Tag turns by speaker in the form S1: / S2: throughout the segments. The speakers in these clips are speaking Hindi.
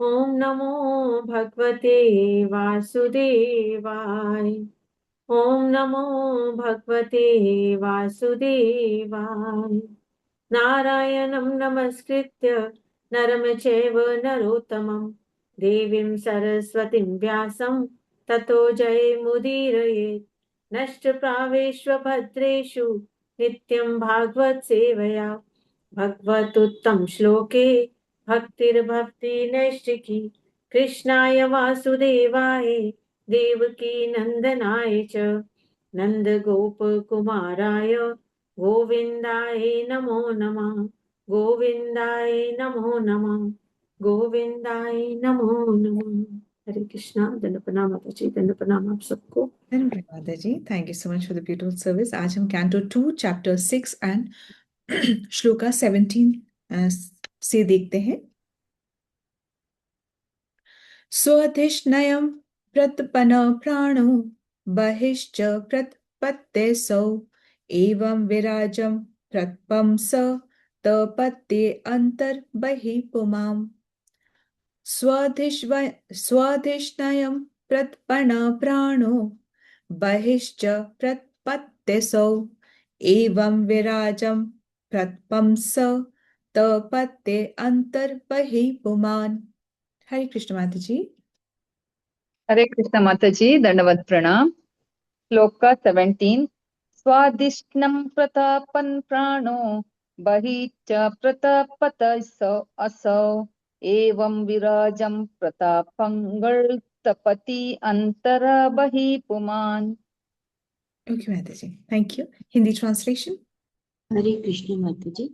S1: ॐ नमो भगवते वासुदेवाय। ॐ नमो भगवते वासुदेवाय। नारायणं नमस्कृत्य नरं चैव नरोत्तमं देवीं सरस्वतीं व्यासं ततो जयमुदीरयेत्। नष्टप्रावेष्वभद्रेषु नित्यं भागवत सेवया भगवतुत्तम श्लोके भक्तिर्भक्ति नैष्टिकी। कृष्णाय वासुदेवाय देवकी नंदनाय च नन्दगोपकुमाराय गोविन्दाय नमो नमः। गोविन्दाय नमो नमः। गोविन्दाय नमो नमः। हरे कृष्णा। दंड प्रणाम माता जी, दंड प्रणाम आप सबको।
S2: धन्यवाद माता जी, thank you so much for the beautiful service. आज हम कैंटो 2 चैप्टर 6 एंड श्लोका 17 से देखते हैं। स्वधिष्णयं प्रतपन प्राणो बहिश्च प्रतपत्तेसौ एवं विराजं प्रतपंस तपत्ते अंतर्बहिः पुमाम्। स्वधिष्णयं प्रतपन प्राणो बहिश्च प्रतपत्तेसौ एवं विराजं प्रतपंस तपत्ते अंतर्बहिः पुमान्। हरे कृष्ण माता जी।
S3: हरे कृष्ण माता जी, दंडवत प्रणाम। श्लोक 17। स्वादिष्णं प्रतापन् प्राणो बहिः च प्रतापत असौ एवं विराजं प्रतापंगल्तपति अंतर बहिः पुमान्।
S2: ओके माता जी, थैंक यू। हिंदी ट्रांसलेशन।
S4: हरे कृष्ण माता जी।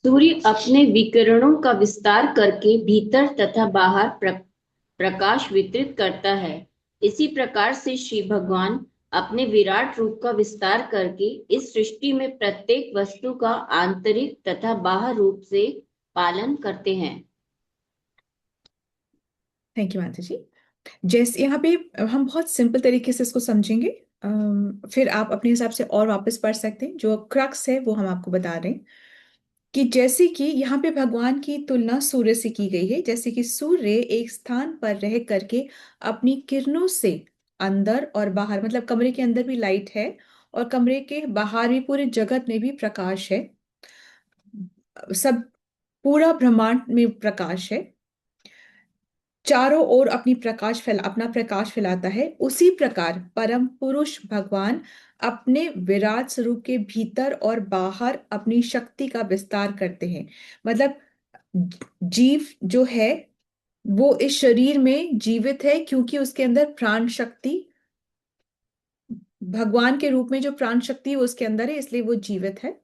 S4: सूर्य अपने विकिरणों का विस्तार करके भीतर तथा बाहर प्रकाश वितरित करता है। इसी प्रकार से श्री भगवान अपने विराट रूप का विस्तार करके इस सृष्टि में प्रत्येक वस्तु का आंतरिक तथा बाह्य रूप से पालन करते हैं।
S2: थैंक यू माता जी। जैसे यहाँ पे हम बहुत सिंपल तरीके से इसको समझेंगे, फिर आप अपने हिसाब से और वापस पढ़ सकते हैं। जो क्रक्स है वो हम आपको बता रहे हैं कि जैसे कि यहाँ पे भगवान की तुलना सूर्य से की गई है। जैसे कि सूर्य एक स्थान पर रह करके अपनी किरणों से अंदर और बाहर, मतलब कमरे के अंदर भी लाइट है और कमरे के बाहर भी पूरे जगत में भी प्रकाश है, सब पूरा ब्रह्मांड में प्रकाश है, चारों ओर अपना प्रकाश फैलाता है। उसी प्रकार परम पुरुष भगवान अपने विराट स्वरूप के भीतर और बाहर अपनी शक्ति का विस्तार करते हैं। मतलब जीव जो है वो इस शरीर में जीवित है क्योंकि उसके अंदर प्राण शक्ति, भगवान के रूप में जो प्राण शक्ति है वो उसके अंदर है, इसलिए वो जीवित है।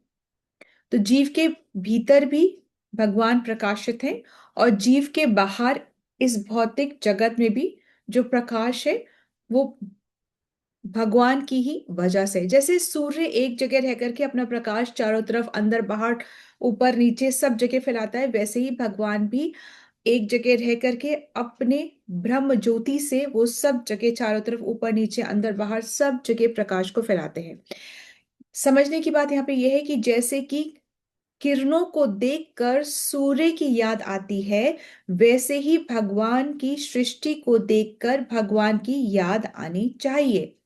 S2: तो जीव के भीतर भी भगवान प्रकाशित हैं और जीव के बाहर इस भौतिक जगत में भी जो प्रकाश है वो भगवान की ही वजह से। जैसे सूर्य एक जगह रह करके अपना प्रकाश चारों तरफ अंदर बाहर ऊपर नीचे सब जगह फैलाता है, वैसे ही भगवान भी एक जगह रह करके अपने ब्रह्म ज्योति से वो सब जगह चारों तरफ ऊपर नीचे अंदर बाहर सब जगह प्रकाश को फैलाते हैं। समझने की बात यहाँ पे यह है कि जैसे कि किरणों को देखकर सूर्य की याद आती है, वैसे ही भगवान की सृष्टि को देखकर भगवान की याद आनी चाहिए।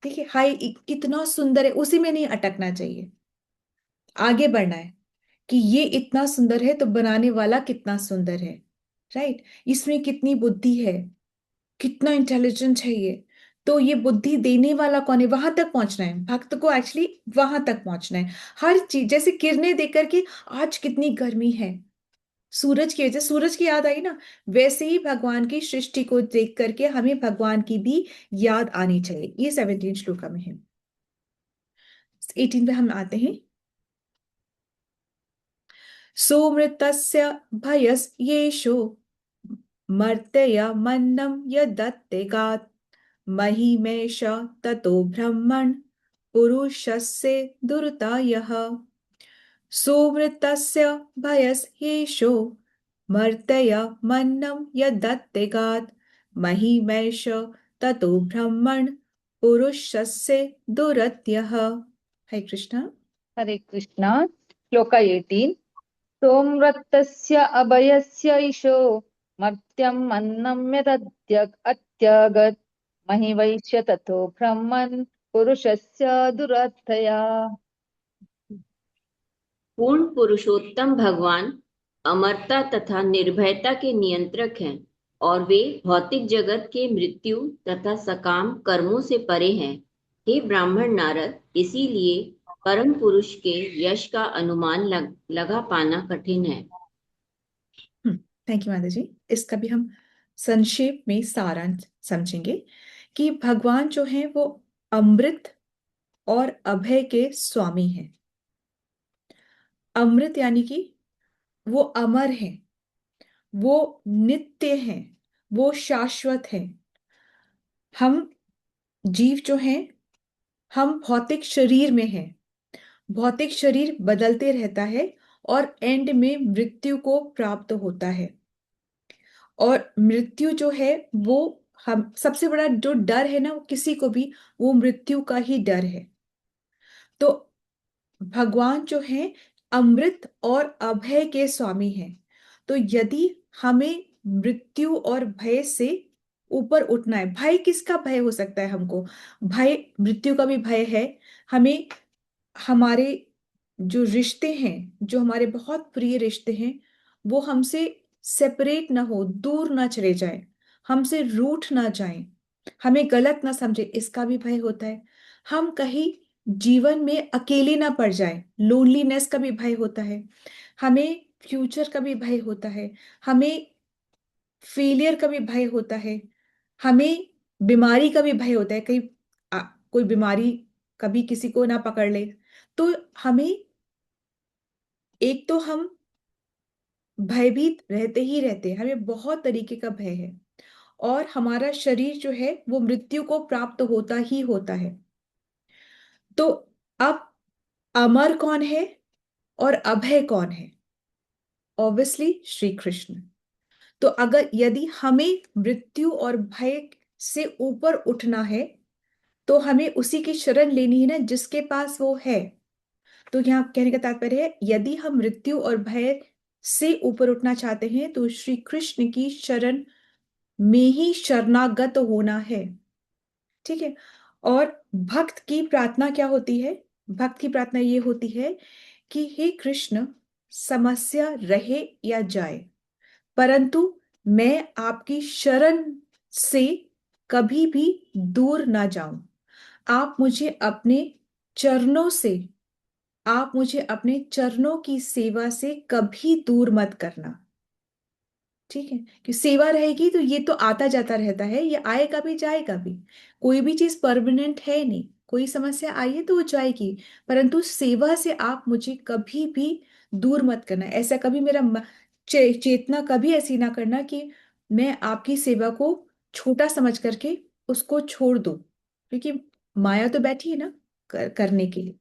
S2: देखिए हाय कितना सुंदर है, उसी में नहीं अटकना चाहिए, आगे बढ़ना है कि ये इतना सुंदर है तो बनाने वाला कितना सुंदर है। राइट, इसमें कितनी बुद्धि है, कितना इंटेलिजेंट है ये। तो ये बुद्धि देने वाला कौन है, वहां तक पहुंचना है भक्त को, एक्चुअली वहां तक पहुंचना है। हर चीज जैसे किरणें देख करके आज कितनी गर्मी है, सूरज की वजह, सूरज की याद आई ना, वैसे ही भगवान की सृष्टि को देख करके हमें भगवान की भी याद आनी चाहिए। ये 17 श्लोका में है। 18 पे हम आते हैं। सोमृतस्य भयस्येषु मर्त्ययमन्नं यदत्ते गात् महिमेष ततो ब्रह्मन् पुरुषस्य दुर्तायः। सोमृतस्य भयस्येषु मर्त्ययमन्नं यदत्ते गात् महिमेष ततो ब्रह्मन् पुरुषस्य दुरत्यः। हरे कृष्ण।
S3: हरे कृष्ण। श्लोक 18। सोमवृत्तस्य अभयस्य ईशो मर्त्यम् अन्नं अत्यगत् महि वैश्य ततो ब्रह्मन् पुरुषस्य दुरर्थया।
S4: पूर्ण पुरुषोत्तम भगवान अमरता तथा निर्भयता के नियंत्रक हैं और वे भौतिक जगत के मृत्यु तथा सकाम कर्मों से परे हैं। हे ब्राह्मण नारद, इसीलिए परम पुरुष के यश का अनुमान लगा पाना कठिन है।
S2: थैंक यू माता जी। इसका भी हम संक्षेप में सारांश समझेंगे कि भगवान जो है वो अमृत और अभय के स्वामी हैं। अमृत यानी कि वो अमर हैं, वो नित्य हैं, वो शाश्वत हैं। हम जीव जो हैं, हम भौतिक शरीर में हैं। भौतिक शरीर बदलते रहता है और एंड में मृत्यु को प्राप्त होता है। और मृत्यु जो है वो हम सबसे बड़ा जो डर है ना, वो किसी को भी वो मृत्यु का ही डर है। तो भगवान जो है अमृत और अभय के स्वामी हैं। तो यदि हमें मृत्यु और भय से ऊपर उठना है, भय किसका भय हो सकता है हमको? भय मृत्यु का भी भय है। हमें हमारे जो रिश्ते हैं, जो हमारे बहुत प्रिय रिश्ते हैं, वो हमसे सेपरेट ना हो, दूर ना चले जाए, हमसे रूठ ना जाए, हमें गलत ना समझे, इसका भी भय होता है। हम कहीं जीवन में अकेले ना पड़ जाए, लोनलीनेस का भी भय होता है। हमें फ्यूचर का भी भय होता है। हमें फेलियर का भी भय होता है। हमें बीमारी का भी भय होता है, कहीं कोई बीमारी कभी किसी को ना पकड़ ले। तो हमें एक तो हम भयभीत रहते ही रहते हैं, हमें बहुत तरीके का भय है। और हमारा शरीर जो है वो मृत्यु को प्राप्त होता ही होता है। तो अब अमर कौन है और अभय कौन है? ऑब्वियसली श्री कृष्ण। तो अगर यदि हमें मृत्यु और भय से ऊपर उठना है, तो हमें उसी की शरण लेनी है ना, जिसके पास वो है। तो यहाँ कहने का तात्पर्य है, यदि हम मृत्यु और भय से ऊपर उठना चाहते हैं तो श्री कृष्ण की शरण में ही शरणागत होना है। ठीक है। और भक्त की प्रार्थना क्या होती है? भक्त की प्रार्थना ये होती है कि हे कृष्ण, समस्या रहे या जाए, परंतु मैं आपकी शरण से कभी भी दूर ना जाऊं। आप मुझे अपने चरणों से, आप मुझे अपने चरणों की सेवा से कभी दूर मत करना। ठीक है, कि सेवा रहेगी तो ये तो आता जाता रहता है, ये आएगा भी जाएगा भी। कोई भी चीज परमानेंट है नहीं, कोई समस्या आई है तो वो जाएगी, परंतु सेवा से आप मुझे कभी भी दूर मत करना। ऐसा कभी मेरा चेतना कभी ऐसी ना करना कि मैं आपकी सेवा को छोटा समझ करके उसको छोड़ दूं, क्योंकि माया तो बैठी है ना करने के लिए।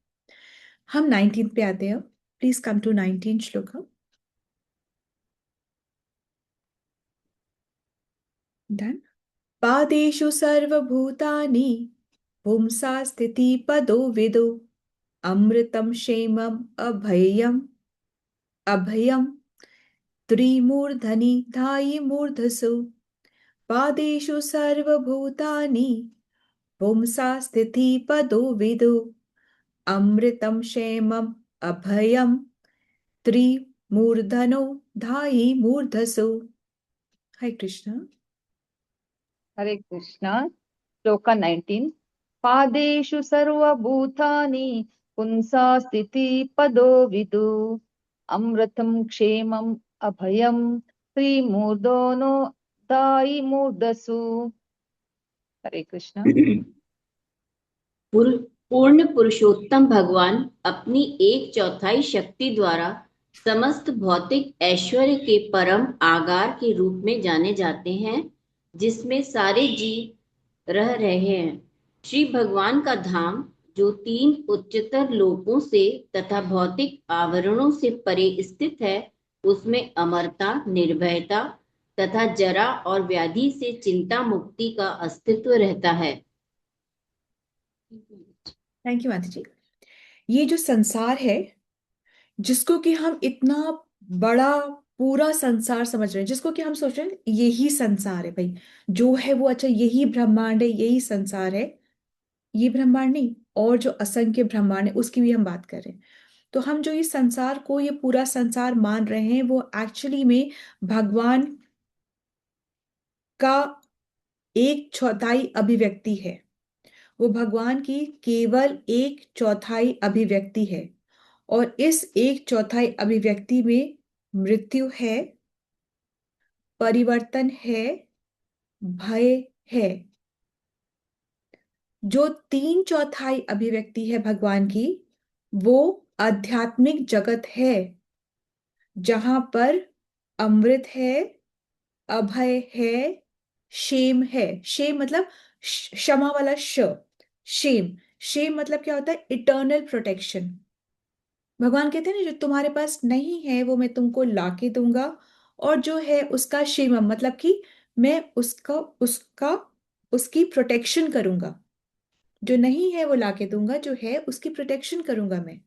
S2: हम 19 पे आते हैं। प्लीज कम टू 19 श्लोक। डन। पादेषु सर्वभूतानि पुंसा स्थिति पदो विदो अमृतं क्षेमम् अभयम् त्रिमूर्धनि धायि मूर्धसु। पादेषु सर्वभूतानि पुंसा स्थिति पदो विदो अमृतं क्षेमम् अभयम् त्रिमूर्धनो धायि मूर्धसु। हरे कृष्ण।
S3: हरे कृष्णा। श्लोका 19। पादेषु सर्वभूतानि पुंसा स्थिति पदो विदु अमृतं क्षेमम् अभयम् त्रिमूर्धनो दायि मूर्धसु। हरे कृष्णा।
S4: पूर्ण पुरुषोत्तम भगवान अपनी 1/4 शक्ति द्वारा समस्त भौतिक ऐश्वर्य के परम आगार के रूप में जाने जाते हैं, जिसमें सारे जीव रह रहे हैं। श्री भगवान का धाम, जो 3 उच्चतर लोकों से तथा भौतिक आवरणों से परे स्थित है, उसमें अमरता, निर्भयता तथा जरा और व्याधि से चिंता मुक्ति का अस्तित्व रहता है।
S2: थैंक यू माता जी। ये जो संसार है, जिसको कि हम इतना बड़ा पूरा संसार समझ रहे हैं, जिसको कि हम सोच रहे हैं यही संसार है भाई, जो है वो, अच्छा यही ब्रह्मांड है, यही संसार है। ये ब्रह्मांड नहीं, और जो असंख्य ब्रह्मांड है उसकी भी हम बात कर रहे हैं। तो हम जो इस संसार को, ये पूरा संसार मान रहे हैं, वो एक्चुअली में भगवान का 1/4 अभिव्यक्ति है। वो भगवान की केवल 1/4 अभिव्यक्ति है। और इस 1/4 अभिव्यक्ति में मृत्यु है, परिवर्तन है, भय है। जो 3/4 अभिव्यक्ति है भगवान की, वो आध्यात्मिक जगत है, जहां पर अमृत है, अभय है, शेम है। शेम मतलब क्षमा वाला श। शेम, शेम मतलब क्या होता है? Eternal protection. भगवान कहते हैं ना, जो तुम्हारे पास नहीं है वो मैं तुमको लाके दूंगा, और जो है उसका क्षेमम मतलब कि मैं उसका उसका उसकी प्रोटेक्शन करूंगा। जो नहीं है वो लाके दूंगा, जो है उसकी प्रोटेक्शन करूंगा मैं।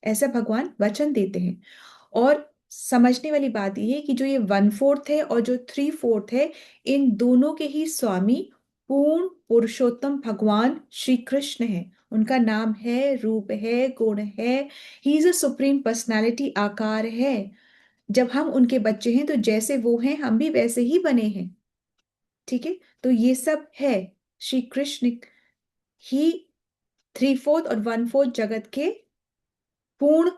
S2: ऐसा भगवान वचन देते हैं। और समझने वाली बात यह है कि जो ये 1/4 है और जो 3/4 है, इन दोनों के ही स्वामी पूर्ण पुरुषोत्तम भगवान श्री कृष्ण है। उनका नाम है, रूप है, गुण है। He is a supreme personality, आकार है। जब हम उनके बच्चे हैं तो जैसे वो हैं हम भी वैसे ही बने हैं। ठीक है, तो ये सब है। श्री कृष्ण ही 3/4 और 1/4 जगत के पूर्ण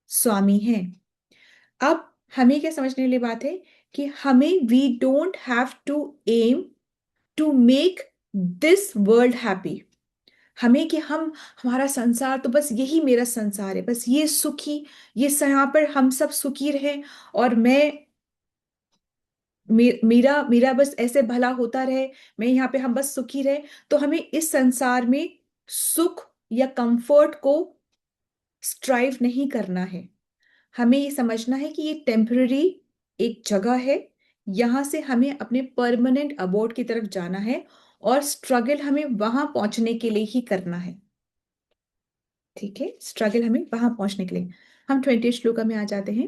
S2: स्वामी हैं। अब हमें क्या समझने वाली बात है कि हमें, we don't have to aim to make this world happy. हमें कि हम, हमारा संसार तो बस यही मेरा संसार है, बस ये सुखी, यहाँ पर हम सब सुखी रहें, और मेरा मेरा बस ऐसे भला होता रहे, मैं यहाँ पे, हम बस सुखी रहे। तो हमें इस संसार में सुख या कंफर्ट को स्ट्राइव नहीं करना है। हमें ये समझना है कि ये टेम्पररी एक जगह है, यहां से हमें अपने परमानेंट अबोर्ड की तरफ जाना है, और स्ट्रगल हमें वहां पहुंचने के लिए ही करना है। ठीक है, स्ट्रगल हमें वहां पहुंचने के लिए। हम 20 श्लोका में आ जाते हैं।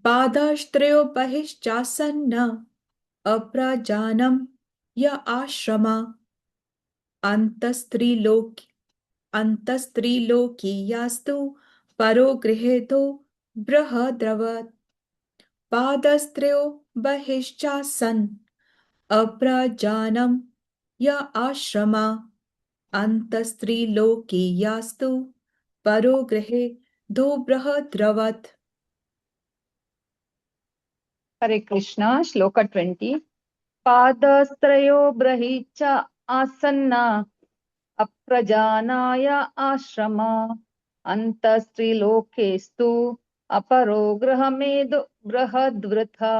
S2: पादाश्त्रयो बहिश्चासन्न अप्रजानम य आश्रमा अंतस्त्रीलोक अंतस्त्रीलोकीयास्तु परो गृहेतो बृहद्रवत्। पादस्त्रयो बहिश्चासन् अप्रजानम य आश्रमा अंतस्त्रीलोकीयास्तु परो गृहे दो बृहद्रवत्।
S3: हरे कृष्णा। श्लोक 20। पादस्त्रयो बहिश्च आसन्ना अप्रजानाय आश्रम अंतस्त्रीलोकेस्तु अपरो गृहमेदो बृहद्वृथा।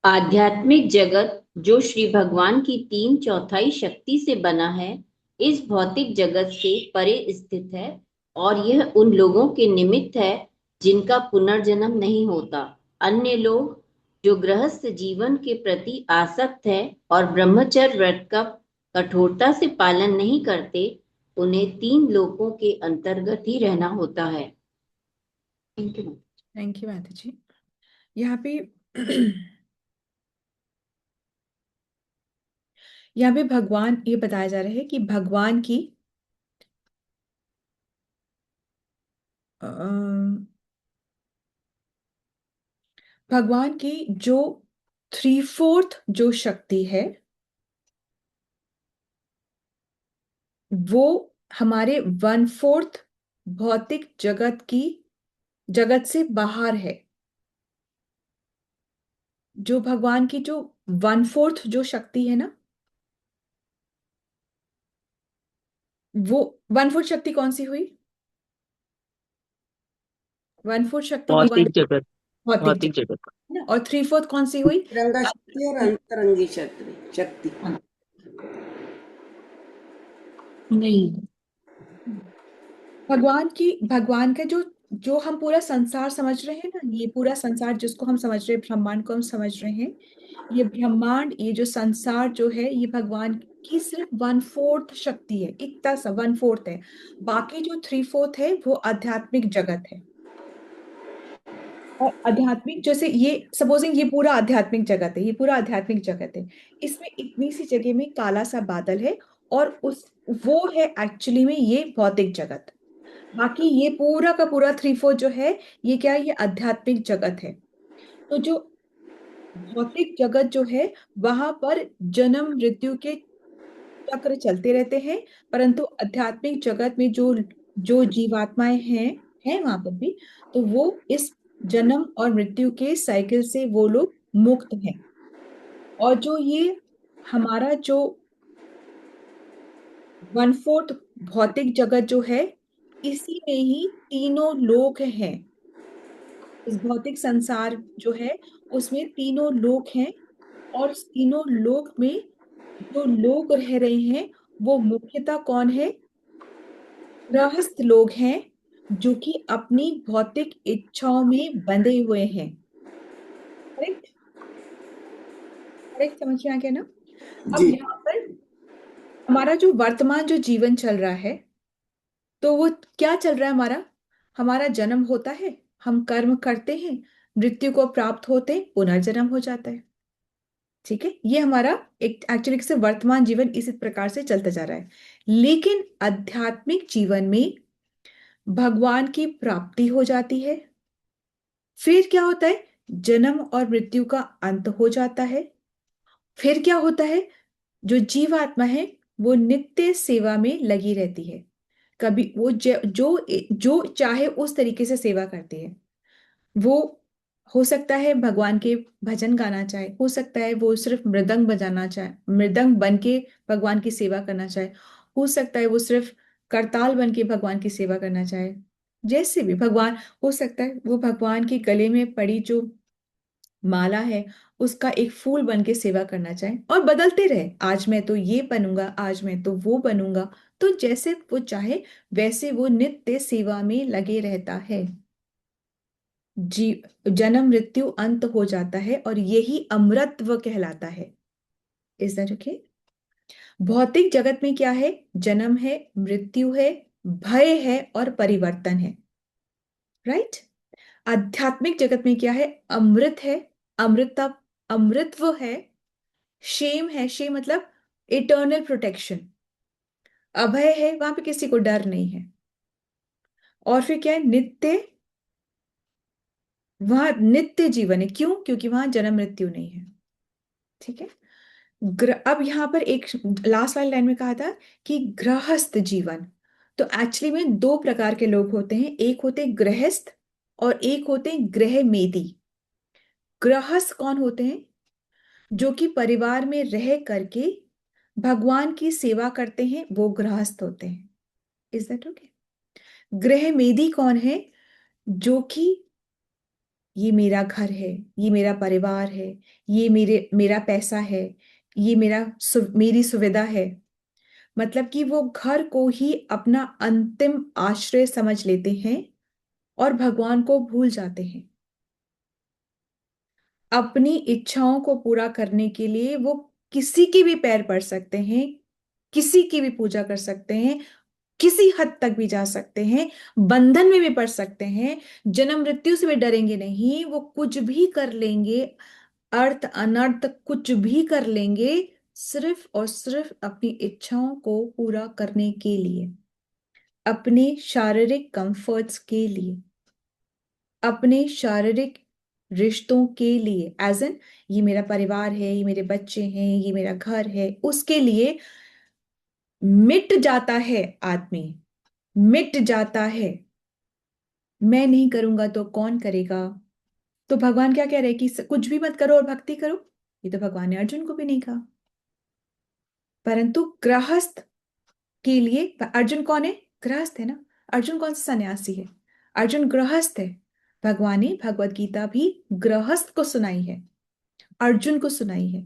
S4: आध्यात्मिक जगत जो श्री भगवान की 3/4 शक्ति से बना है, इस भौतिक जगत से परे स्थित है, और यह उन लोगों के निमित्त है जिनका पुनर्जन्म नहीं होता। अन्य लोग जो गृहस्थ जीवन के प्रति आसक्त है और ब्रह्मचर्य व्रत का कठोरता से पालन नहीं करते, उन्हें 3 लोकों के अंतर्गत ही रहना होता है। Thank you.
S2: थैंक यू माता जी। यहाँ पे यहाँ पे भगवान ये बताया जा रहा है कि भगवान की भगवान की जो 3/4 जो शक्ति है, वो हमारे 1/4 भौतिक जगत से बाहर है। जो भगवान की जो 1/4 जो शक्ति है ना, वो 1/4 शक्ति कौन सी हुई? 1/4 शक्ति भगवान
S5: भौतिक जगत,
S2: भौतिक
S5: भौतिक
S2: जगत
S5: जगत।
S2: है ना, और 3/4 कौन सी हुई?
S6: तिरंगा शक्ति और अंतरंगी शक्ति शक्ति।
S2: हाँ।
S5: नहीं,
S2: भगवान का जो जो हम पूरा संसार समझ रहे हैं ना, ये पूरा संसार जिसको हम समझ रहे हैं, ब्रह्मांड को हम समझ रहे हैं, ये ब्रह्मांड, ये जो संसार जो है, ये भगवान की सिर्फ 1/4 शक्ति है, इतना सा 1/4 है। बाकी जो 3/4 है वो आध्यात्मिक जगत है। और आध्यात्मिक, जैसे ये सपोजिंग ये पूरा आध्यात्मिक जगत है, ये पूरा आध्यात्मिक जगत है, इसमें इतनी सी जगह में काला सा बादल है, और उस वो है एक्चुअली में ये भौतिक जगत। बाकी ये पूरा का पूरा 3/4 जो है, ये क्या है, ये आध्यात्मिक जगत है। तो जो भौतिक जगत जो है, वहां पर जन्म मृत्यु के चक्र चलते रहते हैं, परंतु आध्यात्मिक जगत में जो जो जीवात्माएं हैं वहां पर भी, तो वो इस जन्म और मृत्यु के साइकिल से वो लोग मुक्त हैं। और जो ये हमारा जो 1/4 भौतिक जगत जो है, इसी में ही तीनों लोक हैं। इस भौतिक संसार जो है, उसमें तीनों लोक हैं, और उस तीनों लोक में जो लोग रह रहे हैं, वो मुख्यतः कौन है? गृहस्थ लोग हैं, जो कि अपनी भौतिक इच्छाओं में बंधे हुए हैं। करेक्ट? करेक्ट, समझ में आ गया ना? अब
S6: जी।
S2: यहाँ पर हमारा जो वर्तमान जो जीवन चल रहा है, तो वो क्या चल रहा है? हमारा हमारा जन्म होता है, हम कर्म करते हैं, मृत्यु को प्राप्त होते, पुनर्जन्म हो जाता है। ठीक है, ये हमारा एक एक्चुअली से वर्तमान जीवन इसी प्रकार से चलता जा रहा है। लेकिन आध्यात्मिक जीवन में भगवान की प्राप्ति हो जाती है, फिर क्या होता है? जन्म और मृत्यु का अंत हो जाता है। फिर क्या होता है? जो जीवात्मा है, वो नित्य सेवा में लगी रहती है। कभी वो जो जो चाहे उस तरीके से सेवा करती है। वो हो सकता है भगवान के भजन गाना चाहे, हो सकता है वो सिर्फ मृदंग बजाना चाहे, मृदंग बन के भगवान की सेवा करना चाहे, हो सकता है वो सिर्फ करताल बन के भगवान की सेवा करना चाहे। जैसे भी भगवान, हो सकता है वो भगवान के गले में पड़ी जो माला है, उसका एक फूल बन के सेवा करना चाहे, और बदलते रहे, आज मैं तो ये बनूंगा, आज मैं तो वो बनूंगा। तो जैसे वो चाहे वैसे वो नित्य सेवा में लगे रहता है। जी, जन्म मृत्यु अंत हो जाता है, और यही अमरत्व कहलाता है। Is that okay? भौतिक जगत में क्या है? जन्म है, मृत्यु है, भय है, और परिवर्तन है। राइट? आध्यात्मिक जगत में क्या है? अमृत है, अमृता, अमृतत्व है, शेम है, शेम मतलब इटर्नल प्रोटेक्शन, अभय है, वहां पे किसी को डर नहीं है। और फिर क्या है? नित्य, वहां नित्य जीवन है। क्यों? क्योंकि वहां जन्म मृत्यु नहीं है। ठीक है। अब यहां पर एक लास्ट वाली लाइन में कहा था कि गृहस्थ जीवन, तो एक्चुअली में दो प्रकार के लोग होते हैं, एक होते हैं गृहस्थ, और एक होते हैं गृह मेदी। गृहस्थ कौन होते हैं? जो कि परिवार में रह करके भगवान की सेवा करते हैं, वो गृहस्थ होते हैं। Is that okay? गृह मेदी कौन है? जो कि ये मेरा घर है, ये मेरा परिवार है, ये मेरा पैसा है, ये मेरी सुविधा है, मतलब कि वो घर को ही अपना अंतिम आश्रय समझ लेते हैं, और भगवान को भूल जाते हैं। अपनी इच्छाओं को पूरा करने के लिए वो किसी के भी पैर पड़ सकते हैं, किसी की भी पूजा कर सकते हैं, किसी हद तक भी जा सकते हैं, बंधन में भी पड़ सकते हैं, जन्म मृत्यु से भी डरेंगे नहीं, वो कुछ भी कर लेंगे, अर्थ अनर्थ कुछ भी कर लेंगे, सिर्फ और सिर्फ अपनी इच्छाओं को पूरा करने के लिए, अपने शारीरिक कंफर्ट्स के लिए, अपने शारीरिक रिश्तों के लिए, एज एन ये मेरा परिवार है, ये मेरे बच्चे हैं, ये मेरा घर है, उसके लिए मिट जाता है आदमी, मिट जाता है। मैं नहीं करूंगा तो कौन करेगा? तो भगवान क्या कह रहे हैं कि कुछ भी मत करो और भक्ति करो, ये तो भगवान ने अर्जुन को भी नहीं कहा। परंतु गृहस्थ के लिए, अर्जुन कौन है? गृहस्थ है ना। अर्जुन कौन सा सन्यासी है? अर्जुन गृहस्थ है। भगवान ने भगवत गीता भी गृहस्थ को सुनाई है, अर्जुन को सुनाई है।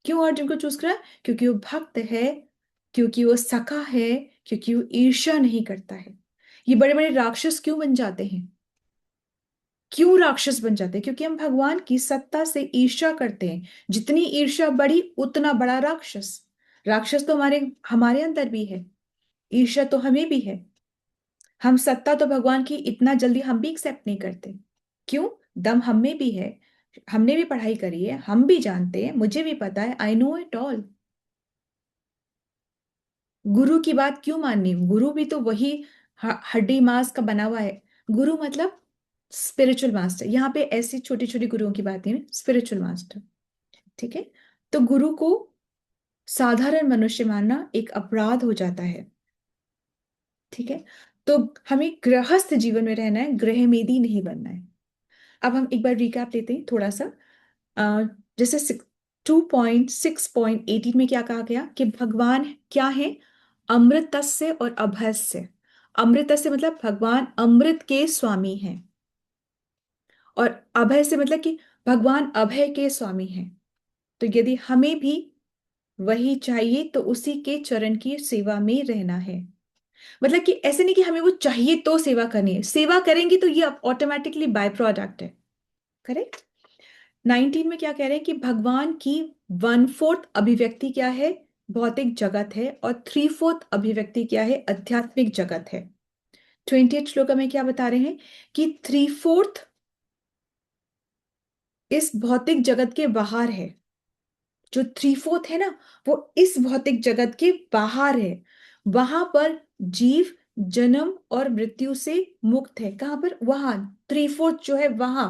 S2: क्यों अर्जुन को चूज करा? क्योंकि वो भक्त है, क्योंकि वो सखा है, क्योंकि वो ईर्ष्या नहीं करता है। ये बड़े बड़े राक्षस क्यों बन जाते हैं? क्यों राक्षस बन जाते हैं? क्योंकि हम भगवान की सत्ता से ईर्ष्या करते हैं। जितनी ईर्ष्या बड़ी उतना बड़ा राक्षस। राक्षस तो हमारे हमारे अंदर भी है, ईर्ष्या तो हमें भी है। हम सत्ता तो भगवान की इतना जल्दी हम भी एक्सेप्ट नहीं करते। क्यों? दम हम में भी है, हमने भी पढ़ाई करी है, हम भी जानते हैं, मुझे भी पता है, आई नो इट ऑल। गुरु की बात क्यों माननी? गुरु भी तो वही हड्डी मांस का बना हुआ है। गुरु मतलब स्पिरिचुअल मास्टर। यहाँ पे ऐसी छोटी छोटी गुरुओं की बात नहीं है, स्पिरिचुअल मास्टर। ठीक है, तो गुरु को साधारण मनुष्य मानना एक अपराध हो जाता है। ठीक है, तो हमें गृहस्थ जीवन में रहना है, गृहमेदी नहीं बनना है। अब हम एक बार रिकैप लेते हैं थोड़ा सा। अ, जैसे 2.6.18 में क्या कहा गया कि भगवान क्या है? अमृतस्य और अभयस्य। अमृतस्य मतलब भगवान अमृत के स्वामी हैं, और अभय से मतलब कि भगवान अभय के स्वामी हैं। तो यदि हमें भी वही चाहिए तो उसी के चरण की सेवा में रहना है। मतलब कि ऐसे नहीं कि हमें वो चाहिए तो सेवा करनी है, सेवा करेंगे तो ये ऑटोमेटिकली बाय प्रोडक्ट है। करेक्ट। 19 में क्या कह रहे हैं कि भगवान की 1/4 अभिव्यक्ति क्या है? भौतिक जगत है, और 3/4 अभिव्यक्ति क्या है? आध्यात्मिक जगत है। 28 श्लोक में क्या बता रहे हैं कि 3/4 इस भौतिक जगत के बाहर है। जो 3/4 है ना, वो इस भौतिक जगत के बाहर है। वहां पर जीव जन्म और मृत्यु से मुक्त है। कहां पर? वहां 3/4 जो है वहां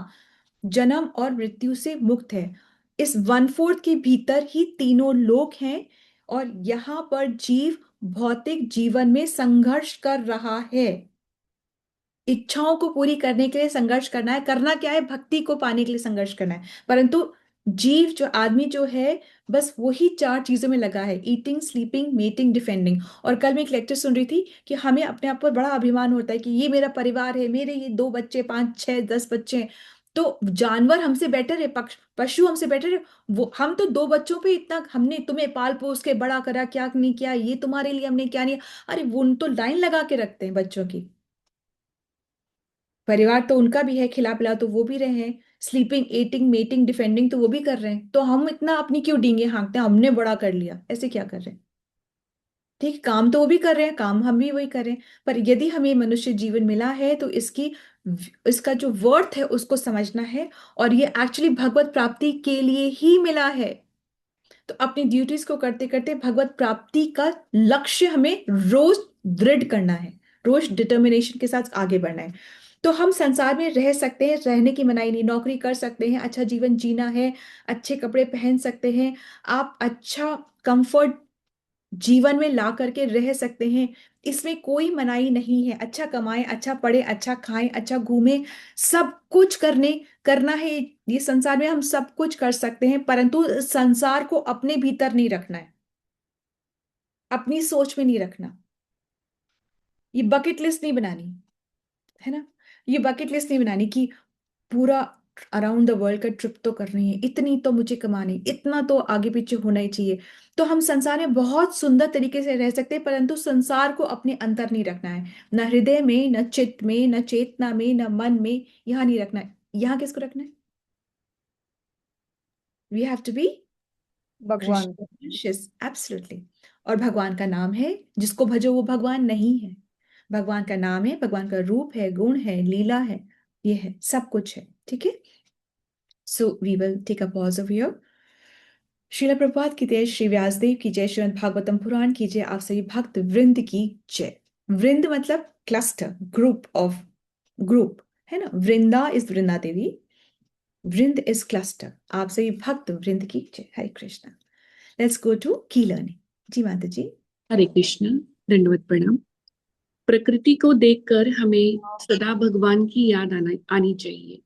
S2: जन्म और मृत्यु से मुक्त है। इस 1/4 के भीतर ही तीनों लोक हैं, और यहां पर जीव भौतिक जीवन में संघर्ष कर रहा है। इच्छाओं को पूरी करने के लिए संघर्ष करना है। करना क्या है? भक्ति को पाने के लिए संघर्ष करना है। परंतु जीव जो आदमी जो है, बस वही 4 चीजों में लगा है: ईटिंग, स्लीपिंग, मेटिंग, डिफेंडिंग। और कल मैं एक लेक्चर सुन रही थी कि हमें अपने आप पर बड़ा अभिमान होता है कि ये मेरा परिवार है, मेरे ये 2 बच्चे, 5, 6, 10 बच्चे हैं। तो जानवर हमसे बेटर है, पशु हमसे बेटर है। वो हम तो 2 बच्चों पे इतना, हमने तुम्हें पाल पोस के बड़ा करा, क्या नहीं किया, ये तुम्हारे लिए हमने क्या नहीं। अरे वो तो लाइन लगा के रखते हैं बच्चों की। परिवार तो उनका भी है, खिला पिला तो वो भी रहे हैं, स्लीपिंग, एटिंग, मेटिंग, डिफेंडिंग तो वो भी कर रहे हैं। तो हम इतना अपनी क्यों डींगे हाँकते हैं, हमने बड़ा कर लिया, ऐसे क्या कर रहे हैं? ठीक, काम तो वो भी कर रहे हैं, काम हम भी वही कर रहे हैं। पर यदि हमें मनुष्य जीवन मिला है तो इसका जो वर्थ है उसको समझना है, और ये एक्चुअली भगवत प्राप्ति के लिए ही मिला है। तो अपनी ड्यूटीज को करते करते भगवत प्राप्ति का लक्ष्य हमें रोज दृढ़ करना है, रोज डिटर्मिनेशन के साथ आगे बढ़ना है। तो हम संसार में रह सकते हैं, रहने की मनाही नहीं, नौकरी कर सकते हैं, अच्छा जीवन जीना है, अच्छे कपड़े पहन सकते हैं, आप अच्छा कंफर्ट जीवन में ला करके रह सकते हैं। इसमें कोई मनाही नहीं है। अच्छा कमाएं, अच्छा पढ़े, अच्छा खाएं, अच्छा घूमें, सब कुछ करना है। ये संसार में हम सब कुछ कर सकते हैं, परंतु संसार को अपने भीतर नहीं रखना है, अपनी सोच में नहीं रखना। ये बकेट लिस्ट नहीं बनानी है ना, ये बकेट लिस्ट नहीं बनानी कि पूरा अराउंड द वर्ल्ड का ट्रिप तो करनी है, इतनी तो मुझे कमानी, इतना तो आगे पीछे होना ही चाहिए। तो हम संसार में बहुत सुंदर तरीके से रह सकते हैं, परंतु संसार को अपने अंतर नहीं रखना है, न हृदय में, न चित्त में, न चेतना में, न मन में। यहाँ नहीं रखना है। यहाँ किसको रखना है? वी हैव टू बी
S3: भगवान।
S2: कृष्ण, एब्सोल्युटली। और भगवान का नाम है, जिसको भजो वो भगवान नहीं है। भगवान का नाम है, भगवान का रूप है, गुण है, लीला है, ये है, सब कुछ है। ठीक है, so we will take a pause over here. Srila Prabhupada की जय, श्री व्यासदेव की जय, श्रीमद् भागवतम पुराण की जय, आप सभी भक्त वृंद की जय। वृंद मतलब क्लस्टर, ग्रुप ऑफ, ग्रुप है ना। वृंदा इज वृंदा देवी, वृंद इज क्लस्टर। आप सभी भक्त वृंद की जय। हरे कृष्णा। लेट्स गो टू की लर्निंग। जी माता जी।
S5: हरे कृष्ण। दंडवत प्रणाम। प्रकृति को देखकर हमें सदा भगवान की याद आनी चाहिए।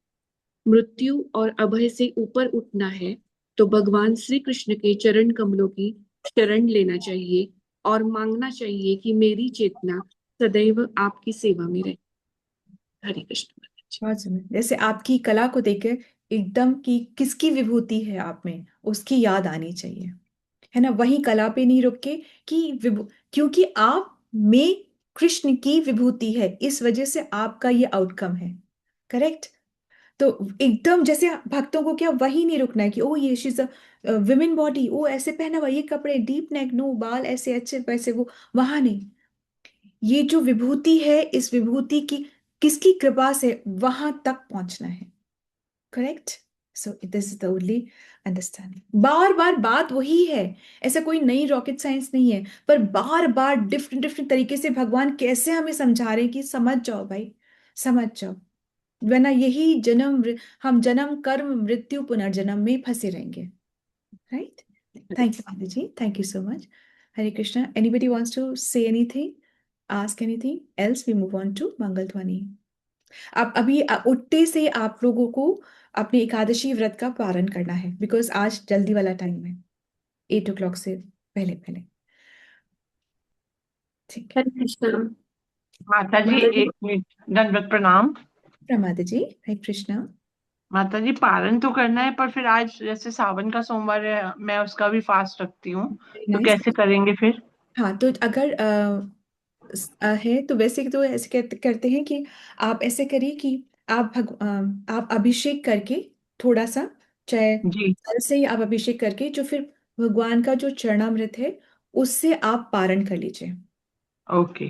S5: मृत्यु और अभय से ऊपर उठना है तो भगवान श्री कृष्ण के चरण कमलों की शरण लेना चाहिए और मांगना चाहिए कि मेरी चेतना सदैव आपकी सेवा में रहे। हरे कृष्ण माता जी।
S2: बहुत सुंदर। जैसे आपकी कला को देखकर एकदम कि किसकी विभूति है आप में, उसकी याद आनी चाहिए, है ना। वही कला पे नहीं रुक के कि क्योंकि आप में कृष्ण की विभूति है, इस वजह से आपका ये आउटकम है। करेक्ट। तो एकदम जैसे भक्तों को क्या वही नहीं रुकना है कि ओ ये शीज विमेन बॉडी, ओ ऐसे पहना हुआ, ये कपड़े डीप नेक, नो बाल ऐसे अच्छे वैसे, वो वहां नहीं। ये जो विभूति है, इस विभूति की किसकी कृपा से वहां तक पहुंचना है। Correct. So this is the only understanding. बार बार बात वही है, ऐसा कोई नई रॉकेट साइंस नहीं है, पर बार बार डिफरेंट डिफरेंट तरीके से भगवान कैसे हमें समझा रहे हैं कि समझ जाओ भाई, समझ जाओ, वरना यही हम जन्म कर्म मृत्यु पुनर्जन्म में फंसे रहेंगे। राइट। थैंक यू माता जी, thank you so much. Hare Krishna. Anybody wants to say anything, ask anything else, we move on to Mangal Dhwani. आप अभी उठते से आप लोगों को अपनी एकादशी व्रत का पारण करना है, बिकॉज आज जल्दी वाला टाइम है, 8 o'clock से पहले पहले। ठीक है।
S1: हरे कृष्णा।
S7: माता जी
S1: माता जी,
S7: एक मिनट, दंडवत प्रणाम।
S2: प्रमादा जी, हरे कृष्णा।
S7: माता जी पारण तो करना है, पर फिर आज जैसे सावन का सोमवार है, मैं उसका भी फास्ट रखती हूँ,
S2: वेरी
S7: तो
S2: नाइस।
S7: कैसे करेंगे फिर?
S2: हाँ, तो अगर है तो वैसे तो ऐसे करते हैं कि आप ऐसे करिए कि आप अभिषेक करके थोड़ा सा, चाहे
S7: जी।
S2: जल से ही आप अभिषेक करके, जो फिर भगवान का जो चरणामृत है उससे आप पारण कर लीजिए,
S7: ओके।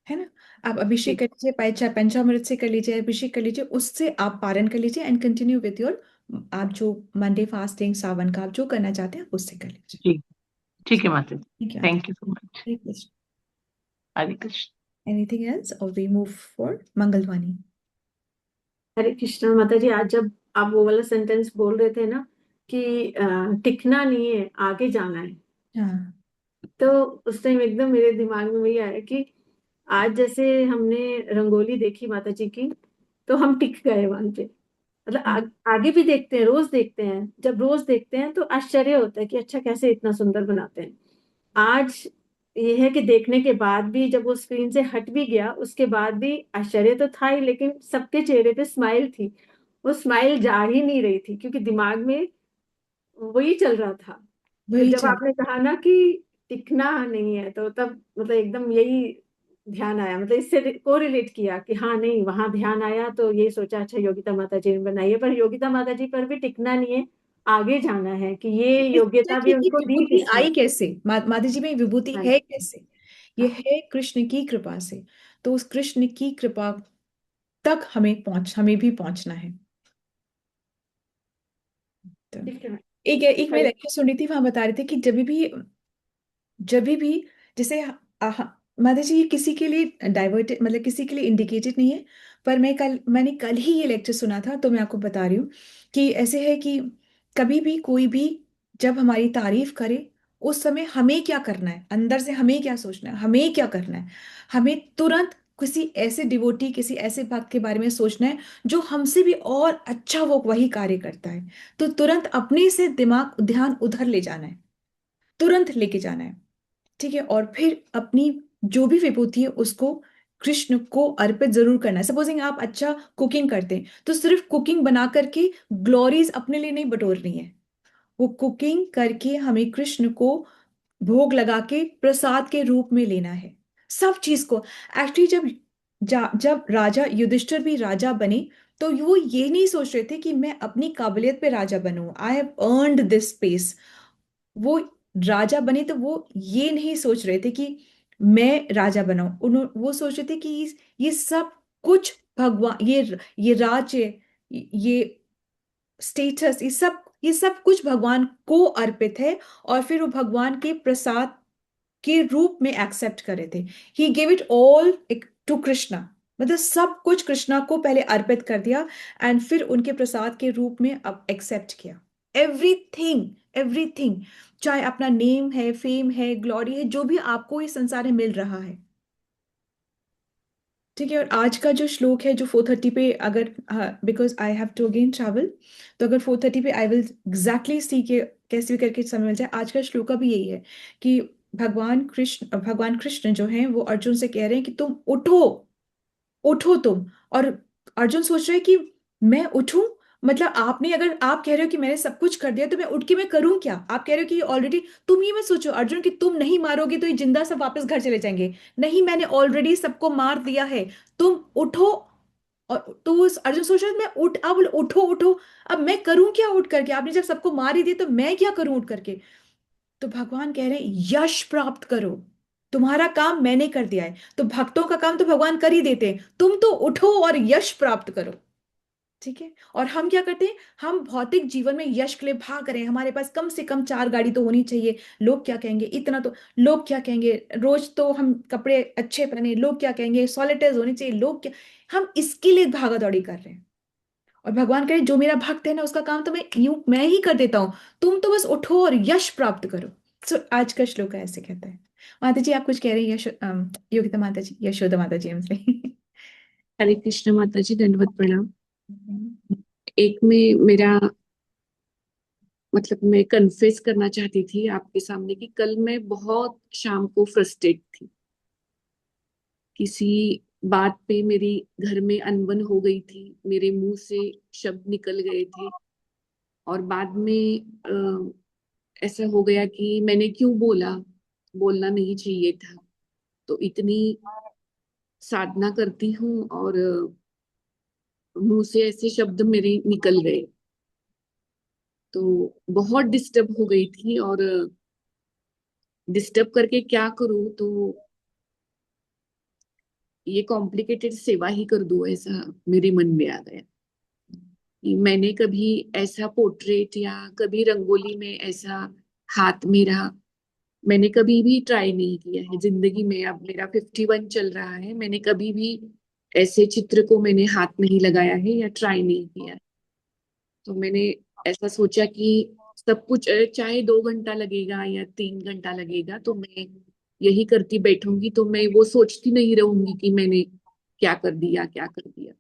S2: है ना। आप अभिषेक
S7: ठीक।
S2: कर लीजिए, चाहे पंचामृत से कर लीजिए, अभिषेक कर लीजिए, उससे आप पारण कर लीजिए एंड कंटिन्यू विथ योर, आप जो मंडे फास्टिंग सावन का आप जो करना चाहते हैं आप उससे कर लीजिए।
S7: जी ठीक है माता जी,
S2: ठीक है।
S7: Thank you so much. Hare Krishna.
S2: Anything else और वी मूव फॉर मंगलवानी।
S1: हरे कृष्णा। माता जी, आज जब आप वो वाला सेंटेंस बोल रहे थे ना कि टिकना नहीं है, आगे जाना है,
S2: हाँ।
S1: तो उस टाइम एकदम मेरे दिमाग में वही आया कि आज जैसे हमने रंगोली देखी माता जी की, तो हम टिक गए वहां पे। मतलब आगे भी देखते हैं, रोज देखते हैं, जब रोज देखते हैं तो आश्चर्य होता है कि अच्छा कैसे इतना सुंदर बनाते हैं। आज ये है कि देखने के बाद भी, जब वो स्क्रीन से हट भी गया, उसके बाद भी आश्चर्य तो था ही, लेकिन सबके चेहरे पे स्माइल थी। वो स्माइल जा ही नहीं रही थी, क्योंकि दिमाग में वही चल रहा था। फिर
S2: वही
S1: जब
S2: चल।
S1: आपने कहा ना कि टिकना नहीं है, तो तब मतलब एकदम यही ध्यान आया, मतलब इससे को रिलेट किया कि हाँ नहीं, वहां ध्यान आया तो ये सोचा अच्छा योगिता माता जी ने बनाई है, पर योगिता माता जी पर भी टिकना नहीं है, आगे जाना है कि ये
S2: ये सोचा
S1: योग्यता भी
S2: कि
S1: उनको दी
S2: विभूति
S1: किसने।
S2: आई कैसे, माता जी में विभूति
S1: हाँ
S2: है
S1: जी।
S2: कैसे, ये है कृष्ण की कृपा से। तो उस कृष्ण की कृपा तक हमें भी पहुंचना है। तो
S1: ठीक है।
S2: एक एक मैं
S1: हरे
S2: लेक्चर सुन रही थी, वहां बता रहे थे कि जब भी जैसे माता जी ये किसी के लिए डाइवर्टेड, मतलब किसी के लिए इंडिकेटेड नहीं है, पर मैंने कल ही ये लेक्चर सुना था, तो मैं आपको बता रही हूँ कि ऐसे है कि कभी भी कोई भी जब हमारी तारीफ करे, उस समय हमें क्या करना है, अंदर से हमें क्या सोचना है, हमें क्या करना है, हमें तुरंत किसी ऐसे डिवोटी, किसी ऐसे भक्त के बारे में सोचना है जो हमसे भी और अच्छा वो वही कार्य करता है। तो तुरंत अपने से दिमाग ध्यान उधर ले जाना है, तुरंत लेके जाना है। ठीक है। और फिर अपनी जो भी विभूति है उसको कृष्ण को अर्पित जरूर करना है। सपोजिंग आप अच्छा कुकिंग करते हैं, तो सिर्फ कुकिंग बना करके ग्लोरीज अपने लिए नहीं बटोरनी है, वो कुकिंग करके हमें कृष्ण को भोग लगा के प्रसाद के रूप में लेना है सब चीज को। एक्चुअली जब राजा युधिष्ठिर भी राजा बने, तो वो ये नहीं सोच रहे थे कि मैं अपनी काबिलियत पे राजा बनूं, I have earned this space. वो राजा बने तो वो ये नहीं सोच रहे थे कि मैं राजा बनाऊं, वो सोच रहे थे कि ये सब कुछ भगवान, ये राज्य, ये स्टेटस, ये सब कुछ भगवान को अर्पित है, और फिर वो भगवान के प्रसाद के रूप में एक्सेप्ट करे थे। He gave it all to Krishna, मतलब सब कुछ कृष्णा को पहले अर्पित कर दिया, एंड फिर उनके प्रसाद के रूप में अब एक्सेप्ट किया एवरीथिंग, एवरीथिंग। चाहे अपना नेम है, फेम है, ग्लोरी है, जो भी आपको इस संसार में मिल रहा है। ठीक है। और आज का जो श्लोक है जो 4:30 पे, अगर because I have to again travel, तो अगर 4:30 पे आई विल एग्जैक्टली सी के कैसे भी करके समय मिल जाए। आज का श्लोक का भी यही है कि भगवान कृष्ण जो हैं वो अर्जुन से कह रहे हैं कि तुम उठो, उठो तुम। और अर्जुन सोच रहे हैं कि मैं उठूं, मतलब आपने, अगर आप कह रहे हो कि मैंने सब कुछ कर दिया तो मैं उठ के मैं करूं क्या? आप कह रहे हो कि ऑलरेडी, तुम ये मत सोचो अर्जुन कि तुम नहीं मारोगे तो ये जिंदा सब वापस घर चले जाएंगे। नहीं, मैंने ऑलरेडी सबको मार दिया है। तुम उठो। और तो अर्जुन सोच रहा है मैं उठ, अब उठो उठो। अब मैं करूं क्या उठ करके? आपने जब सबको मार ही दिया तो मैं क्या करूं उठ करके? तो भगवान कह रहे हैं यश प्राप्त करो। तुम्हारा काम मैंने कर दिया है, तो भक्तों का काम तो भगवान कर ही देते हैं, तुम तो उठो और यश प्राप्त करो। ठीक है। और हम क्या करते हैं? हम भौतिक जीवन में यश के लिए भाग रहे हैं, हमारे पास कम से कम 4 गाड़ी तो होनी चाहिए, लोग क्या कहेंगे, इतना तो, लोग क्या कहेंगे, रोज तो हम कपड़े अच्छे पहने, लोग क्या कहेंगे, सॉलिटर्स होने चाहिए, लोग क्या। हम इसके लिए भागा दौड़ी कर रहे हैं। और भगवान कहे जो मेरा भक्त है ना, उसका काम तो मैं ही कर देता हूं। तुम तो बस उठो और यश प्राप्त करो। सो आज का श्लोक ऐसे कहता है। माता जी आप कुछ कह रहे हैं? योगिता माता जी, यशोदा माता जी हमसे।
S5: हरे कृष्ण माता जी, दंडवत प्रणाम। एक में मेरा मतलब मैं कन्फेस करना चाहती थी आपके सामने कि कल मैं बहुत शाम को फ्रस्ट्रेट थी। किसी बात पे मेरी घर में अनबन हो गई थी, मेरे मुंह से शब्द निकल गए थे और बाद में ऐसा हो गया कि मैंने क्यों बोला, बोलना नहीं चाहिए था। तो इतनी साधना करती हूँ और मुंह से ऐसे शब्द मेरे निकल गए, तो बहुत डिस्टर्ब हो गई थी। और डिस्टर्ब करके क्या करूँ, तो ये कॉम्प्लिकेटेड सेवा ही कर दूं, ऐसा मेरे मन में आ गया कि मैंने कभी ऐसा पोर्ट्रेट या कभी रंगोली में ऐसा हाथ मेरा मैंने कभी भी ट्राई नहीं किया है जिंदगी में। अब मेरा 51 चल रहा है, मैंने कभी भी ऐसे चित्र को मैंने हाथ नहीं लगाया है या ट्राई नहीं किया है। तो मैंने ऐसा सोचा कि सब कुछ चाहे 2 घंटा लगेगा या 3 घंटा लगेगा, तो मैं यही करती बैठूंगी, तो मैं वो सोचती नहीं रहूंगी कि मैंने क्या कर दिया क्या कर दिया।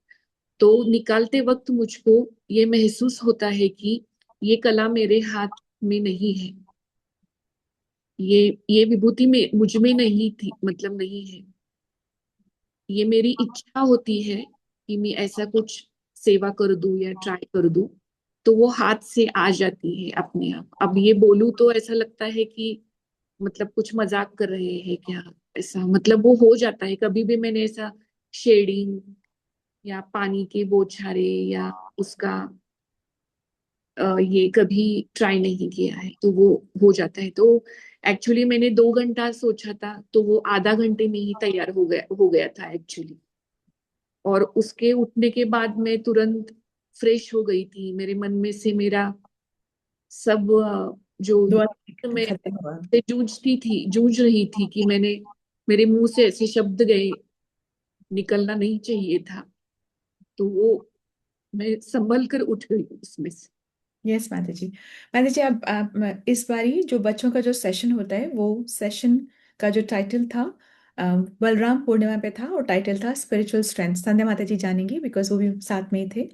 S5: तो निकालते वक्त मुझको ये महसूस होता है कि ये कला मेरे हाथ में नहीं है, ये विभूति में मुझ में नहीं थी, मतलब नहीं है। ये मेरी इच्छा होती है कि मैं ऐसा कुछ सेवा कर दूं या ट्राई कर दूं, तो वो हाथ से आ जाती है अपने आप। अब ये बोलूं तो ऐसा लगता है कि मतलब कुछ मजाक कर रहे हैं क्या, ऐसा मतलब वो हो जाता है। कभी भी मैंने ऐसा शेडिंग या पानी के बौछारे या उसका ये कभी ट्राई नहीं किया है, तो वो हो जाता है। तो एक्चुअली मैंने 2 घंटा सोचा था, तो वो आधा घंटे में ही तैयार हो गया था एक्चुअली। और उसके उठने के बाद मैं तुरंत फ्रेश हो गई थी। मेरे मन में से मेरा सब जो
S2: दुआ
S5: मैं
S2: खत्म हुआ।
S5: से जूझ रही थी कि मेरे मुंह से ऐसे शब्द गए, निकलना नहीं चाहिए था, तो वो मैं संभल कर उठ गई उसमें से।
S2: यस माता जी। माता जी आप इस बारी जो बच्चों का जो सेशन होता है, वो सेशन का जो टाइटल था बलराम पूर्णिमा पे था, और टाइटल था स्पिरिचुअल स्ट्रेंथ। संध्या माता जी जानेंगी बिकॉज वो भी साथ में ही थे।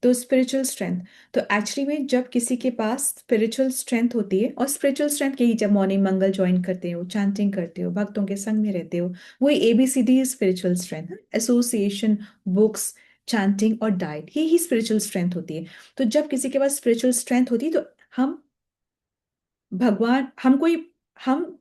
S2: तो स्पिरिचुअल स्ट्रेंथ, तो एक्चुअली में जब किसी के पास स्पिरिचुअल स्ट्रेंथ होती है, और स्पिरिचुअल स्ट्रेंथ यही, जब मॉर्निंग मंगल ज्वाइन करते हो, चैंटिंग करते हो, भक्तों के संग में रहते हो, वही ABCD spiritual strength. Association, books, chanting और डाइट, यही स्पिरिचुअल स्ट्रेंथ होती है। तो जब किसी के पास स्पिरिचुअल स्ट्रेंथ होती है, तो हम भगवान, हम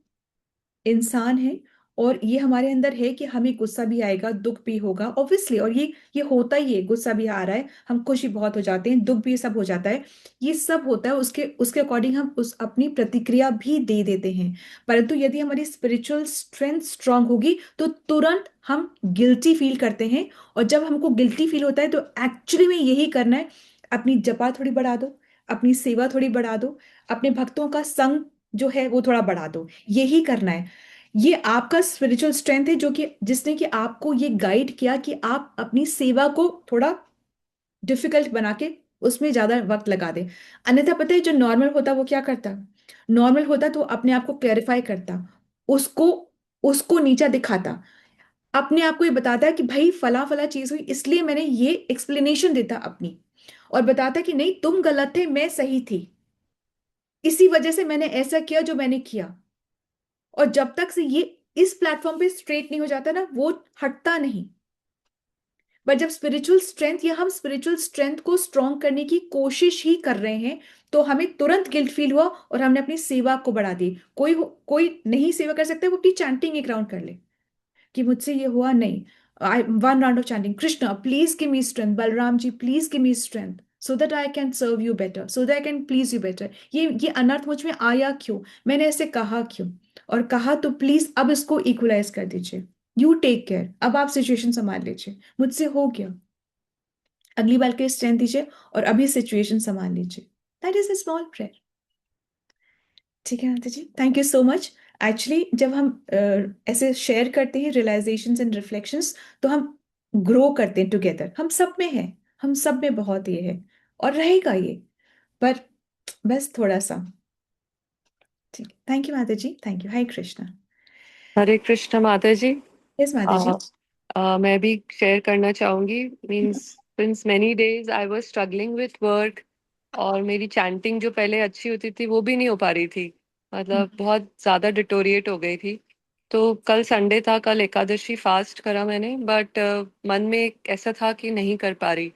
S2: इंसान हैं, और ये हमारे अंदर है कि हमें गुस्सा भी आएगा, दुख भी होगा ऑब्वियसली, और ये होता ही है। गुस्सा भी आ रहा है, हम खुशी बहुत हो जाते हैं, दुख भी सब हो जाता है, ये सब होता है। उसके उसके अकॉर्डिंग हम उस अपनी प्रतिक्रिया भी दे देते हैं। परंतु यदि हमारी स्पिरिचुअल स्ट्रेंथ स्ट्रांग होगी, तो तुरंत हम गिल्टी फील करते हैं। और जब हमको गिल्टी फील होता है, तो एक्चुअली में यही करना है, अपनी जपा थोड़ी बढ़ा दो, अपनी सेवा थोड़ी बढ़ा दो, अपने भक्तों का संग जो है वो थोड़ा बढ़ा दो, यही करना है। ये आपका स्पिरिचुअल स्ट्रेंथ है, जो कि जिसने कि आपको ये गाइड किया कि आप अपनी सेवा को थोड़ा डिफिकल्ट बना के उसमें ज्यादा वक्त लगा दे। अन्यथा पता है जो नॉर्मल होता वो क्या करता? नॉर्मल होता तो अपने आप को क्लैरिफाई करता, उसको उसको नीचा दिखाता, अपने आप को ये बताता है कि भाई फला फला चीज हुई, इसलिए मैंने ये एक्सप्लेनेशन देता अपनी, और बताता कि नहीं तुम गलत थे, मैं सही थी, इसी वजह से मैंने ऐसा किया जो मैंने किया। और जब तक से ये इस प्लेटफॉर्म पे स्ट्रेट नहीं हो जाता ना, वो हटता नहीं। बट जब स्पिरिचुअल स्ट्रेंथ या हम स्पिरिचुअल स्ट्रेंथ को स्ट्रॉन्ग करने की कोशिश ही कर रहे हैं तो हमें तुरंत गिल्ट फील हुआ और हमने अपनी सेवा को बढ़ा दी। कोई नहीं सेवा कर सकता, वो अपनी चैंटिंग एक राउंड कर ले कि मुझसे ये हुआ नहीं। I one round of chanting, Krishna please give me strength, Balram ji please give me strength, so that I can serve you better, so that I can please you better. ये अनर्थ मुझ में आया क्यों, मैंने ऐसे कहा क्यों, और कहा तो प्लीज अब इसको इक्वलाइज कर दीजिए। यू टेक केयर, अब आप सिचुएशन संभाल लीजिए, मुझसे हो गया, अगली बार के लिए स्ट्रेंथ दीजिए और अभी सिचुएशन संभाल लीजिए। That is a small prayer. ठीक है माता जी, thank you so much. Actually जब हम ऐसे शेयर करते हैं रियलाइजेशंस एंड रिफ्लेक्शंस तो हम ग्रो करते हैं टुगेदर। हम सब में है, हम सब में बहुत ये है और रहेगा ये, पर बस थोड़ा सा। ठीक है, थैंक यू माता जी, थैंक यू। हाय कृष्णा।
S8: हरे कृष्ण माता जी।
S2: यस माता जी।
S8: मैं भी शेयर करना चाहूंगी। Means since many days I was struggling with work, और मेरी चैंटिंग जो पहले अच्छी होती थी वो भी नहीं हो पा रही थी, मतलब बहुत ज्यादा डिटोरिएट हो गई थी। तो कल संडे था, कल एकादशी फास्ट करा मैंने, बट मन में ऐसा था कि नहीं कर पा रही।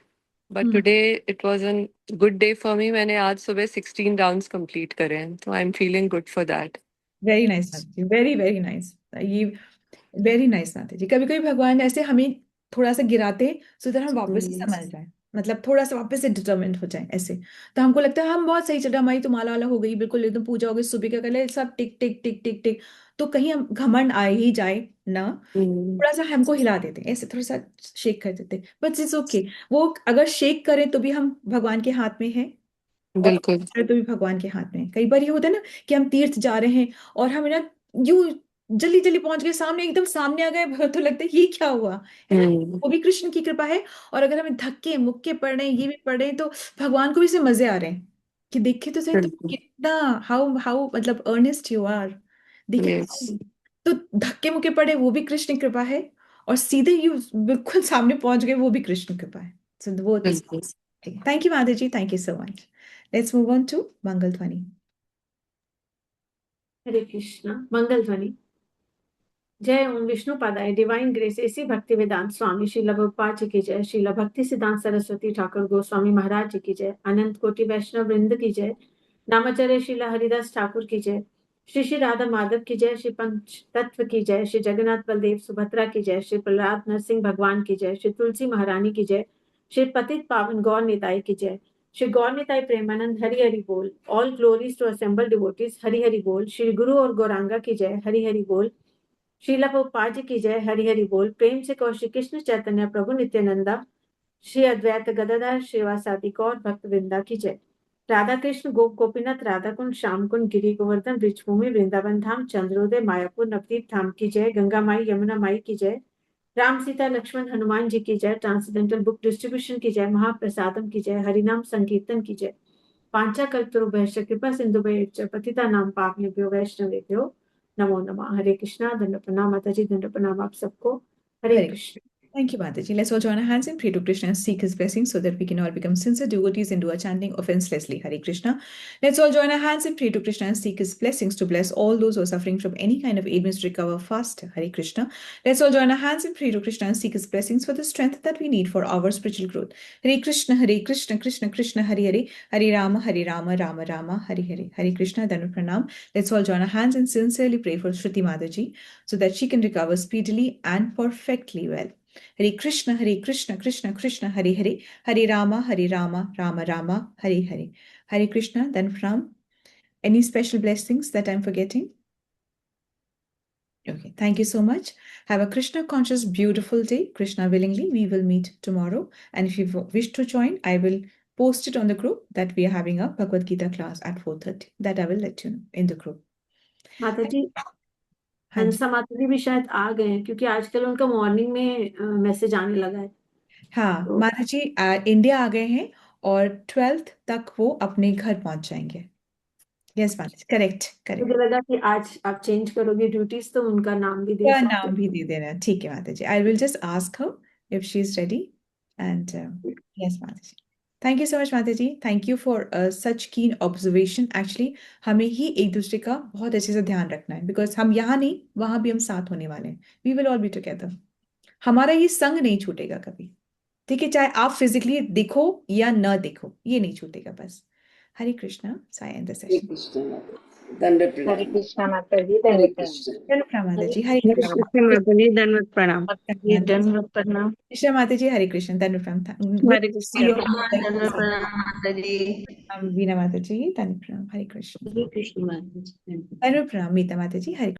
S8: But today it was an good day for me. मैंने आज सुबह 16 राउंड्स कंप्लीट करे हैं, तो I am feeling good for that.
S2: Very nice माता जी, वेरी वेरी नाइस। ये वेरी नाइस माता जी। कभी कभी भगवान ऐसे हमें थोड़ा सा गिराते हैं सो दैट हम वापस से संभल जाए, मतलब थोड़ा सा वापस से डिटरमिन्ड हो जाए ऐसे। तो हमको लगता है हम बहुत सही चल रहा, हमारी तो माला वाला हो गई, बिल्कुल एकदम पूजा हो गई, सुबह का कर ले सब टिक टिक टिक टिक टिक, तो कहीं हम घमंड आ ही जाए ना, थोड़ा सा हमको हिला देते हैं ऐसे, थोड़ा सा शेक कर देते हैं, बट इट्स ओके। वो अगर शेक करें तो भी हम भगवान के हाथ में हैं, और
S8: बिल्कुल।
S2: तो भी भगवान के हाथ में है। कई बार ये होता है ना कि हम तीर्थ जा रहे हैं और हम ना यू जल्दी जल्दी पहुंच गए, सामने एकदम सामने आ गए, तो लगता है ये क्या हुआ, है ना। वो भी कृष्ण की कृपा है। और अगर हमें धक्के मुक्के पड़ रहे हैं, ये भी पड़ रहे हैं, तो भगवान को भी इससे मजे आ रहे हैं कि देखे तो सही तुम
S8: बिल्कुल।
S2: कितना, हाउ हाउ मतलब अर्नेस्ट यू आर, देखे
S8: यस।
S2: तो धक्के मुक्के पड़े वो भी कृष्ण की कृपा है, और सीधे यू बिल्कुल सामने पहुंच गए वो भी कृष्ण की कृपा है। So, वो
S8: बिल्कुल।
S2: ठीक है। Thank you Madhav ji, thank you so much. Let's move on to Mangal Dhwani.
S1: Hare Krishna. Mangal Dhwani. जय ओम विष्णु पादाय divine grace AC Bhakti Vedanta स्वामी श्रील प्रभुपाद जी की जय। श्रील भक्ति सिद्धांत सरस्वती ठाकुर गोस्वामी महाराज जी की जय। अनंत कोटि वैष्णव वृंद की जय। नामाचार्य श्रील हरिदास ठाकुर की जय। श्री श्री राधा माधव की जय। श्री पंच तत्व की जय। श्री जगन्नाथ बलदेव सुभद्रा की जय। श्री प्रहलाद नरसिंह भगवान की जय। श्री तुलसी महारानी की जय। श्री पतित पावन गौर निताई की जय। श्री गौर निताई प्रेमानंद हरि हरि बोल। All glories to assembled devotees Hari Hari बोल। श्री गुरु और गौरांगा की जय हरि हरि बोल। श्रीला प्रभुपाद जी की जय हरि हरि बोल। प्रेम से कहो श्री कृष्ण चैतन्य प्रभु नित्यानंदा श्री अद्वैत गदाधर श्रीवासादि गौर भक्त वृंदा की जय। राधा कृष्ण गोप गोपीनाथ राधा कुंड श्याम कुंड गिरी गोवर्धन ब्रिजभूमि वृंदावन धाम चंद्रोदय मायापुर नवदीप धाम की जय। गंगा माई यमुना माई की जय। राम सीता लक्ष्मण हनुमान जी की जय। ट्रांसडेंटल बुक डिस्ट्रीब्यूशन की जय। महाप्रसादम की जय। हरिनाम संकीर्तन की जय। पांचा कल्पतरुभ्यश्च कृपा सिंधुभ्यश्च पतितानां पावनेभ्यो वैष्णवेभ्यो नमो नमः। हरे कृष्णा। दंड प्रणाम माता जी, दंड प्रणाम आप सबको। Hare
S2: Hare
S1: Krishna.
S2: Thank you, Mataji. Let's all join our hands and pray to Krishna and seek his blessings so that we can all become sincere devotees and do our chanting offenselessly. Hare Krishna. Let's all join our hands and pray to Krishna and seek his blessings to bless all those who are suffering from any kind of ailments to recover faster. Hare Krishna. Let's all join our hands and pray to Krishna and seek his blessings for the strength that we need for our spiritual growth. Hare Krishna, Krishna Krishna, Hare Hare, Hare Rama, Rama Rama, Hare Hare. Hare Krishna, Danu Pranam. Let's all join our hands and sincerely pray for Shruti Mataji so that she can recover speedily and perfectly well. Hare Krishna, Krishna Krishna, Hare Hare, Hare Rama, Rama Rama, Hare Hare. Hare Krishna. Then from any special blessings that I'm forgetting? Okay, thank you so much. Have a Krishna conscious, beautiful day. Krishna willingly, we will meet tomorrow. And if you wish to join, I will post it on the group that we are having a Bhagavad Gita class at 4:30. That I will let you know in the group.
S1: माता जी,
S2: हाँ जी।
S1: हंसा माता जी भी शायद आ गए हैं क्योंकि आजकल उनका मॉर्निंग में मैसेज आने लगा है।
S2: हाँ,
S1: तो
S2: माता जी इंडिया आ गए हैं और 12th तक वो अपने घर पहुंच जाएंगे। यस माता जी, करेक्ट करेक्ट।
S1: मुझे लगा कि आज आप चेंज करोगे ड्यूटीज तो उनका नाम भी दे
S2: का
S1: सकते
S2: नाम भी दे देना, ठीक है माता जी। I will just ask her if she is ready and yes माता जी। थैंक यू सो मच माता जी, thank you for such keen observation. Actually हमें ही एक दूसरे का बहुत अच्छे से ध्यान रखना है, बिकॉज हम यहाँ नहीं वहां भी हम साथ होने वाले हैं। We will all be together. हमारा ये संग नहीं छूटेगा कभी। ठीक है, चाहे आप फिजिकली दिखो या न दिखो, ये नहीं छूटेगा बस। Hare Krishna, Sai and the
S6: Hare
S2: session.
S6: Krishna माता जी, दंड
S3: हरे
S6: प्रणाम।
S3: कृष्णा माता जी,
S6: हरे
S3: धन्यवाद।
S6: कृष्ण।
S2: कृष्णा माता जी, हरे
S7: हरे
S2: कृष्ण।
S7: कृष्ण माता जी, दंडवत प्रणाम। ये
S2: माता जी,
S7: दंडवत प्रणाम।
S2: कृष्णा माता जी, हरे कृष्ण, धन्य प्रणाम।
S7: हरे कृष्ण।
S6: दंड प्रणाम माता जी।
S2: वीणा माता जी, धन्य प्रणाम, हरे कृष्ण।
S4: हरे कृष्ण माता जी।
S2: धन्य प्रणाम मीता माता जी, हरे